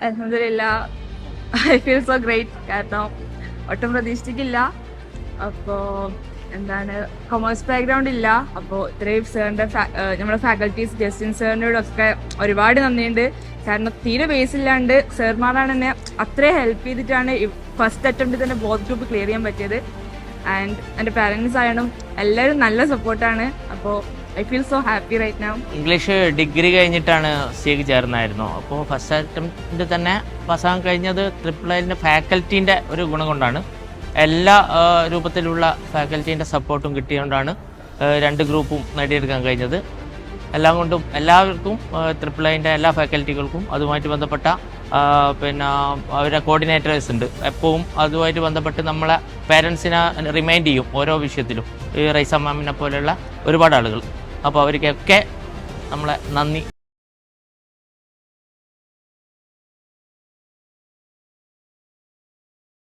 അൽഹംദുലില്ലാ, I feel so great. കാരണം ഒട്ടും പ്രതീക്ഷിച്ചിട്ടില്ല. അപ്പോൾ എന്താണ്, കൊമേഴ്സ് ബാക്ക്ഗ്രൗണ്ട് ഇല്ല. അപ്പോൾ ഇത്രയും സാറിൻ്റെ നമ്മുടെ ഫാക്കൽറ്റീസ് ജസ്റ്റിൻ സാറിനോടൊക്കെ ഒരുപാട് നന്ദിയുണ്ട്. കാരണം തീരെ ബേസ് ഇല്ലാണ്ട് സാർമാരാണ് എന്നെ അത്രയും ഹെൽപ്പ് ചെയ്തിട്ടാണ് ഫസ്റ്റ് അറ്റംപ്റ്റ് തന്നെ ബോത്ത് ഗ്രൂപ്പ് ക്ലിയർ ചെയ്യാൻ പറ്റിയത്. ആൻഡ് എൻ്റെ പാരൻസ് ആയാലും എല്ലാവരും നല്ല സപ്പോർട്ടാണ്. അപ്പോൾ I feel so happy right now. English degree കഴിഞ്ഞിട്ടാണ് സിക്ക് ചേർന്നായിരുന്നു. അപ്പോൾ ഫസ്റ്റ് അറ്റംപ്റ്റ് തന്നെ പാസ്സാകാൻ കഴിഞ്ഞത് ട്രിപ്പിൾ ഫാക്കൽറ്റീൻ്റെ ഒരു ഗുണം കൊണ്ടാണ്. എല്ലാ രൂപത്തിലുള്ള ഫാക്കൽറ്റീൻ്റെ സപ്പോർട്ടും കിട്ടിയതുകൊണ്ടാണ് രണ്ട് ഗ്രൂപ്പും നേടിയെടുക്കാൻ കഴിഞ്ഞത്. എല്ലാം കൊണ്ടും എല്ലാവർക്കും ട്രിപ്പിൾ എല്ലാ ഫാക്കൽറ്റികൾക്കും അതുമായിട്ട് ബന്ധപ്പെട്ട അവരുടെ കോർഡിനേറ്റേഴ്സ് ഉണ്ട്. എപ്പോഴും അതുമായിട്ട് ബന്ധപ്പെട്ട് നമ്മളെ പേരൻസിനെ റിമൈൻഡ് ചെയ്യും ഓരോ വിഷയത്തിലും. ഈ റൈസ മാമിനെ പോലെയുള്ള ഒരുപാട് ആളുകൾ. അപ്പോൾ അവർക്കൊക്കെ നമ്മളെ നന്ദി.